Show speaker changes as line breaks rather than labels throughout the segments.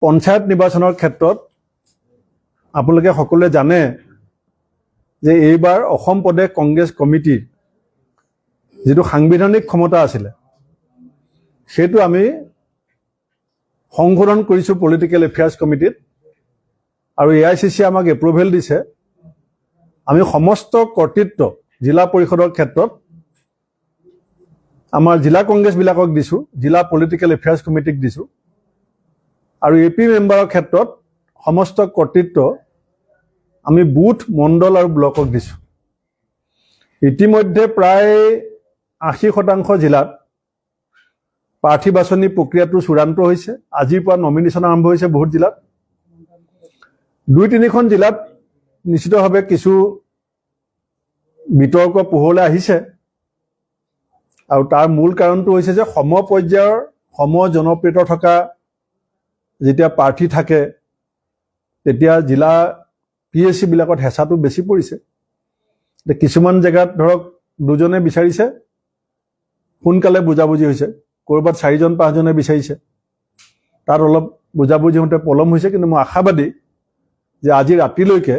পঞ্চায়ত নিৰ্বাচনৰ ক্ষেত্ৰত আপোনালোকে সকলোৱে জানে যে এইবাৰ অসম প্ৰদেশ কংগ্ৰেছ কমিটিৰ যিটো সাংবিধানিক ক্ষমতা আছিলে সেইটো আমি সংশোধন কৰিছোঁ পলিটিকেল এফেয়াৰ্ছ কমিটিত আৰু এআইচিচি আমাক এপ্ৰুভেল দিছে আমি সমস্ত কৰ্তৃত্ব জিলা পৰিষদৰ ক্ষেত্ৰত আমাৰ জিলা কংগ্ৰেছবিলাকক দিছোঁ জিলা পলিটিকেল এফেয়াৰ্ছ কমিটিক দিছোঁ আৰু এপি মেম্বাৰৰ ক্ষেত্ৰত সমস্ত কৰ্তৃত্ব আমি বুথ মণ্ডল আৰু ব্লকক দিছোঁ ইতিমধ্যে প্ৰায় 80% জিলাত প্ৰাৰ্থী বাছনি প্ৰক্ৰিয়াটো চূড়ান্ত হৈছে আজিৰ পৰা নমিনেশ্যন আৰম্ভ হৈছে বহুত জিলাত 2-3খন জিলাত নিশ্চিতভাৱে কিছু বিতৰ্ক পোহৰলৈ আহিছে আৰু তাৰ মূল কাৰণটো হৈছে যে সমপৰ্যায়ৰ জনপ্ৰিয়তা থকা যেতিয়া প্ৰাৰ্থী থাকে তেতিয়া জিলা পিএছচি বিলাকত হেঁচাটো বেছি পৰিছে কিছুমান জেগাত ধৰক দুজনে বিচাৰিছে সোনকালে বুজাবুজি হৈছে ক'ৰবাত 4জন-5জনে বিচাৰিছে তাত অলপ বুজাবুজি হওঁতে পলম হৈছে কিন্তু মই আশাবাদী যে আজি ৰাতিলৈকে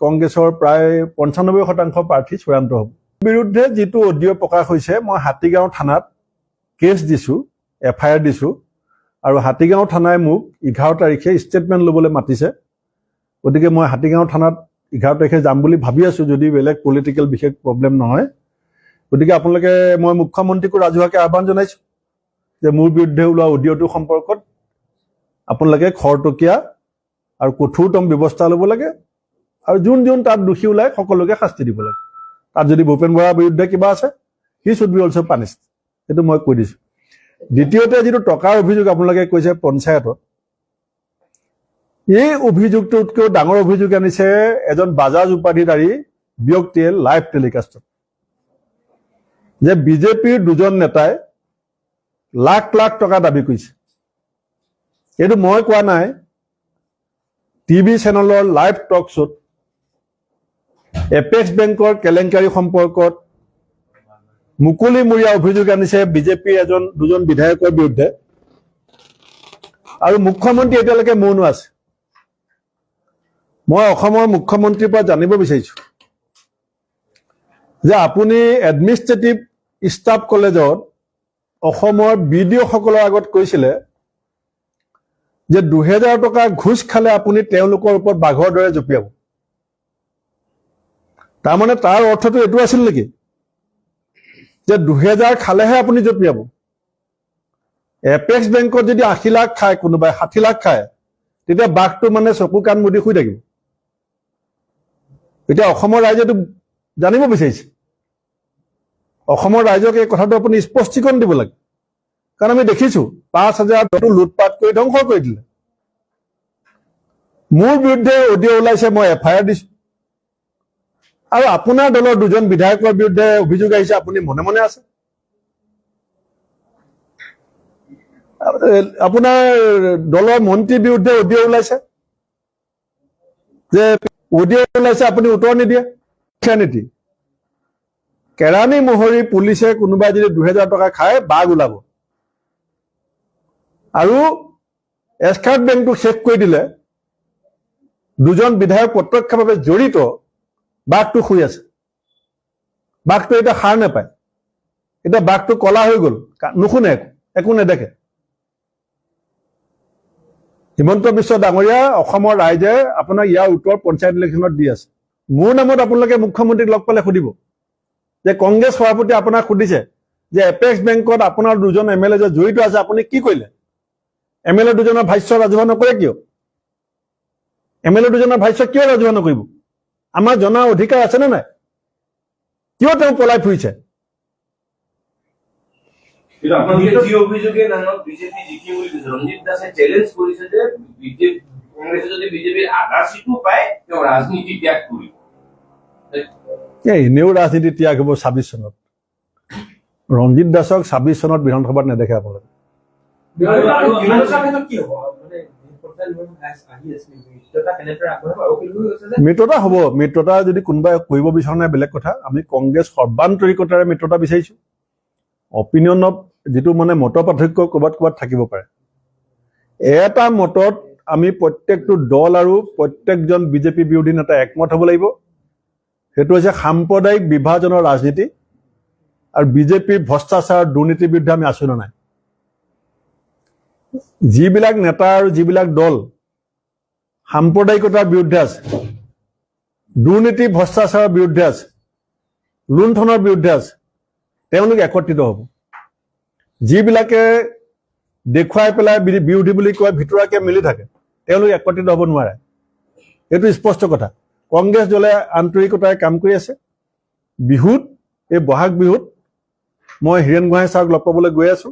কংগ্ৰেছৰ প্ৰায় 95% প্ৰাৰ্থী চূড়ান্ত হ'ব বিৰুদ্ধে যিটো অডিঅ' প্ৰকাশ হৈছে মই হাতীগাঁও থানাত কেছ দিছোঁ এফআইআৰ দিছোঁ আৰু হাতীগাঁও থানাই মোক 11 তাৰিখে ষ্টেটমেণ্ট ল'বলৈ মাতিছে গতিকে মই হাতীগাঁও থানাত 11 তাৰিখে যাম বুলি ভাবি আছোঁ যদি বেলেগ পলিটিকেল বিশেষ প্ৰব্লেম নহয় গতিকে আপোনালোকে মই মুখ্যমন্ত্ৰীকো ৰাজহুৱাকৈ আহ্বান জনাইছোঁ যে মোৰ বিৰুদ্ধে ওলোৱা অডিঅ'টো সম্পৰ্কত আপোনালোকে খৰতকীয়া আৰু কঠোৰতম ব্যৱস্থা ল'ব লাগে আৰু যোন তাত দোষী ওলায় সকলোকে শাস্তি দিব লাগে তাত যদি ভূপেন বৰাৰ বিৰুদ্ধে কিবা আছে হি শুড বি অলছ' পানিছড সেইটো মই কৈ দিছোঁ দ্বিতীয়তে যিটো টকাৰ অভিযোগ আপোনালোকে কৈছে পঞ্চায়তত এই অভিযোগটোতকৈ ডাঙৰ অভিযোগ আনিছে এজন বাজাজ উপাধিধাৰী ব্যক্তিয়ে লাইভ টেলিকাষ্টত যে বিজেপিৰ দুজন নেতাই লাখ টকা দাবী কৰিছে এইটো মই কোৱা নাই টিভি চেনেলৰ লাইভ টক শ্ব'ত এপেক্স বেংকৰ কেলেংকাৰী সম্পৰ্কত মুকলিমূৰীয়া অভিযোগ আনিছে বিজেপিৰ দুজন বিধায়কৰ বিৰুদ্ধে আৰু মুখ্যমন্ত্ৰী এতিয়ালৈকে মৌন আছে মই অসমৰ মুখ্যমন্ত্ৰীৰ পৰা জানিব বিচাৰিছোঁ যে আপুনি এডমিনিষ্ট্ৰেটিভ ষ্টাফ কলেজত অসমৰ বিডিঅ'সকলৰ আগত কৈছিলে যে 2000 টকা ঘোষ খালে আপুনি তেওঁলোকৰ ওপৰত বাঘৰ দৰে জঁপিয়াব তাৰমানে তাৰ অৰ্থটো এইটো আছিল নেকি যে 2000 খালেহে আপুনি জঁপিয়াব এপেক্স বেংকত যদি 80 লাখ খায় কোনোবাই 60 লাখ খায় তেতিয়া বাঘটো মানে চকু কাণ মুদি শুই থাকিব এতিয়া অসমৰ ৰাইজেটো জানিব বিচাৰিছে অসমৰ ৰাইজক এই কথাটো আপুনি স্পষ্টীকৰণ দিব লাগে কাৰণ আমি দেখিছোঁ 5000 লুটপাট কৰি ধ্বংস কৰি দিলে মোৰ বিৰুদ্ধে অডিঅ' ওলাইছে মই এফআইআৰ দিছোঁ আৰু আপোনাৰ দলৰ দুজন বিধায়কৰ বিৰুদ্ধে অভিযোগ আহিছে আপুনি মনে মনে আছে আপোনাৰ দলৰ মন্ত্ৰীৰ বিৰুদ্ধে অডিঅ' ওলাইছে যে অডিঅ' ওলাইছে আপুনি উত্তৰ নিদিয়ে নীতি কেৰাণী মোহৰি পুলিচে কোনোবাই যদি 2000 টকা খায় বাঘ ওলাব আৰু এস্কাৰ্ট বেংকটো শেষ কৰি দিলে দুজন বিধায়ক প্ৰত্যক্ষভাৱে জড়িত বাঘটো শুই আছে বাঘটো এতিয়া সাৰ নাপায় এতিয়া বাঘটো কলা হৈ গ'ল নুশুনে একো নেদেখে হিমন্ত বিশ্ব ডাঙৰীয়া অসমৰ ৰাইজে আপোনাক ইয়াৰ উত্তৰ পঞ্চায়ত ইলেকশ্যনত দি আছে মোৰ নামত আপোনালোকে মুখ্যমন্ত্ৰীক লগ পালে সুধিব যে কংগ্ৰেছ সভাপতি আপোনাক সুধিছে যে এপেক্স বেংকত আপোনাৰ দুজন এমএলএ যে জড়িত আছে আপুনি কি কৰিলে এমএলএ দুজনৰ ভাষ্য ৰাজহুৱা নকৰে কিয় এমএলএ দুজনৰ ভাষ্য কিয় ৰাজহুৱা নকৰিব আমাৰ জনাৰ অধিকাৰ আছে নে নাই কিয় তেওঁ পলাই ফুৰিছে
ৰঞ্জিত দাসে চেলেঞ্জ কৰিছে যে কংগ্ৰেছে যদি বিজেপিৰ আধা সিটো পায় তেওঁ ৰাজনীতি ত্যাগ কৰিব
এনেও ৰাজনীতি ত্যাগ হ'ব 26 চনত ৰঞ্জিত দাসক 26 চনত বিধানসভাত নেদেখে আপোনালোকে মিত্ৰতা হ'ব মিত্ৰতা যদি কোনোবাই কৰিব বিচৰা নাই বেলেগ কথা আমি কংগ্ৰেছ সৰ্বান্তৰিকতাৰে মিত্ৰতা বিচাৰিছোঁ অপিনিয়ন অফ যিটো মানে মত পাৰ্থক্য ক'ৰবাত থাকিব পাৰে এটা মতত আমি প্ৰত্যেকটো দল আৰু প্ৰত্যেকজন বিজেপি বিৰোধী নেতা একমত হ'ব লাগিব। সেইটো হৈছে সাম্প্ৰদায়িক বিভাজনৰ ৰাজনীতি আৰু বিজেপিৰ ভ্ৰষ্টাচাৰ দুৰ্নীতিৰ বিৰুদ্ধে আমি আছো নে নাই। যিবিলাক নেতা আৰু যিবিলাক দল সাম্প্ৰদায়িকতাৰ বিৰুদ্ধে আছে, দুৰ্নীতি ভ্ৰষ্টাচাৰৰ বিৰুদ্ধে আছে, লুণ্ঠনৰ বিৰুদ্ধে আছে, তেওঁলোক একত্ৰিত হ'ব। যিবিলাকে দেখুৱাই পেলাই বিৰোধী বুলি কয় ভিতৰুৱাকে মিলি থাকে, তেওঁলোক একত্ৰিত হ'ব নোৱাৰে। এইটো স্পষ্ট কথা। কংগ্ৰেছ দলে আন্তৰিকতাৰে কাম কৰি আছে। বিহুত, এই বহাগ বিহুত মই হীৰেণ গোহাঁই ছাৰক লগ পাবলৈ গৈ আছো।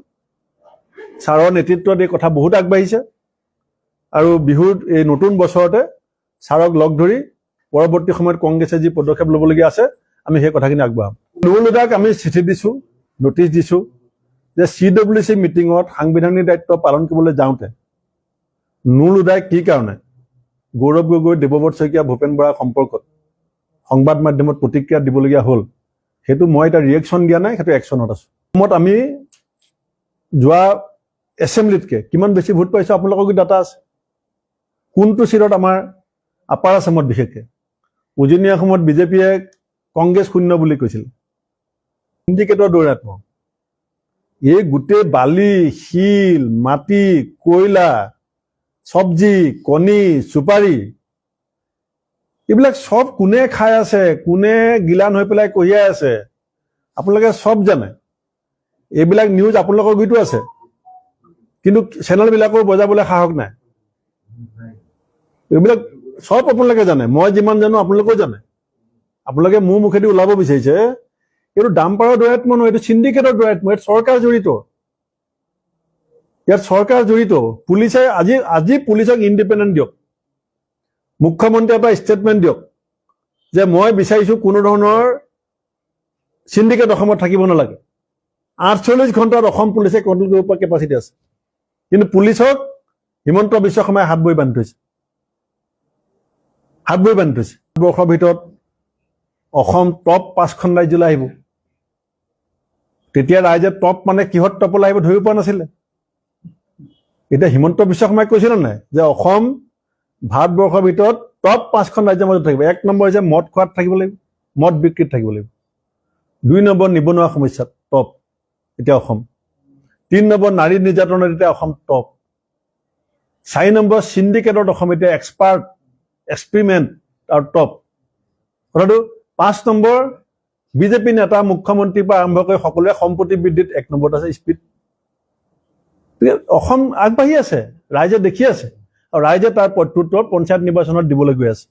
ছাৰৰ নেতৃত্বত এই কথা বহুত আগবাঢ়িছে আৰু বিহুত এই নতুন বছৰতে ছাৰক লগ ধৰি পৰৱৰ্তী সময়ত কংগ্ৰেছে যি পদক্ষেপ ল'বলগীয়া আছে আমি সেই কথাখিনি আগবঢ়াম। নুৰুল হুদাক আমি চিঠি দিছো, নটিচ দিছো যে CWC মিটিঙত সাংবিধানিক দায়িত্ব পালন কৰিবলৈ যাওঁতে নুৰুল হুদাই কি কাৰণে গৌৰৱ গগৈ, দেৱব্ৰত শইকীয়া, ভূপেন বৰাৰ সম্পৰ্কত সংবাদ মাধ্যমত প্ৰতিক্ৰিয়া দিবলগীয়া হ'ল, সেইটো মই এটা ৰিয়েকশ্যন দিয়া নাই, সেইটো একশ্যনত আছো। আমি যোৱা এছেম্বলিতকৈ কিমান বেছি ভোট পাইছো আপোনালোকৰ ডাটা আছে। কোনটো চিটত আমাৰ আপাৰ আছামত বিশেষকৈ উজনি অসমত বিজেপিয়ে কংগ্ৰেছ শূন্য বুলি কৈছিল, ইণ্ডিকেটৰ দৌৰাত্মক। এই গোটেই বালি, শিল, মাটি, কয়লা, চব্জি, কণী, চুপাৰী, এইবিলাক চব কোনে খাই আছে, কোনে গিলান হৈ পেলাই কঢ়িয়াই আছে, আপোনালোকে চব জানে। এইবিলাক নিউজ আপোনালোকৰ গুৰিতো আছে, কিন্তু চেনেলবিলাকো বজাবলৈ সাহস নাই। এইবিলাক চব আপোনালোকে জানে, মই যিমান জানো আপোনালোকেও জানে। আপোনালোকে মোৰ মুখেদি ওলাব বিচাৰিছে এইটো ডাম্পাৰৰ দৌৰাত্ম নহয়, এইটো চিণ্ডিকেটৰ দৌৰাত্ম। ইয়াত চৰকাৰ জড়িত, ইয়াত চৰকাৰ জড়িত। পুলিচে আজি পুলিচক ইণ্ডিপেণ্ডেণ্ট দিয়ক, মুখ্যমন্ত্ৰীয়ে এটা ষ্টেটমেণ্ট দিয়ক যে মই বিচাৰিছো কোনো ধৰণৰ চিণ্ডিকেট অসমত থাকিব নালাগে। 48 ঘণ্টাত অসম পুলিচে কণ্ট্ৰল কৰিব পৰা কেপাচিটি আছে, কিন্তু পুলিচক হিমন্ত বিশ্ব শৰ্মাই হাত বৈ বান্ধি থৈছে, হাত বৈ বান্ধি থৈছে। বৰ্ষৰ ভিতৰত অসম টপ 5খন ৰাজ্যলৈ আহিব। তেতিয়া ৰাইজে টপ মানে কিহত টপলৈ আহিব ধৰিব পৰা নাছিলে। এতিয়া হিমন্ত বিশ্ব শৰ্মাই কৈছিলে নাই যে অসম ভাৰতবৰ্ষৰ ভিতৰত টপ 5খন ৰাজ্যৰ মাজত থাকিব। 1 নম্বৰ হৈছে মদ খোৱাত থাকিব লাগিব, মদ বিক্ৰীত থাকিব লাগিব। 2 নম্বৰ নিবনুৱা সমস্যাত টপ এতিয়া অসম। 3 নম্বৰ নাৰী নিৰ্যাতনত এতিয়া অসম টপ। 4 নম্বৰ চিণ্ডিকেটত অসম এতিয়া এক্সপেৰিমেণ্ট আৰু টপ। কথাটো 5 নম্বৰ বিজেপি নেতা, মুখ্যমন্ত্ৰীৰ পৰা আৰম্ভ কৰি সকলোৱে সম্পত্তি বৃদ্ধিত 1 নম্বৰত আছে স্পীড। অসম আগবাঢ়ি আছে, ৰাইজে দেখি আছে আৰু ৰাইজে তাৰ প্ৰত্যুত্তৰ পঞ্চায়ত নিৰ্বাচনত দিবলৈ গৈ আছে।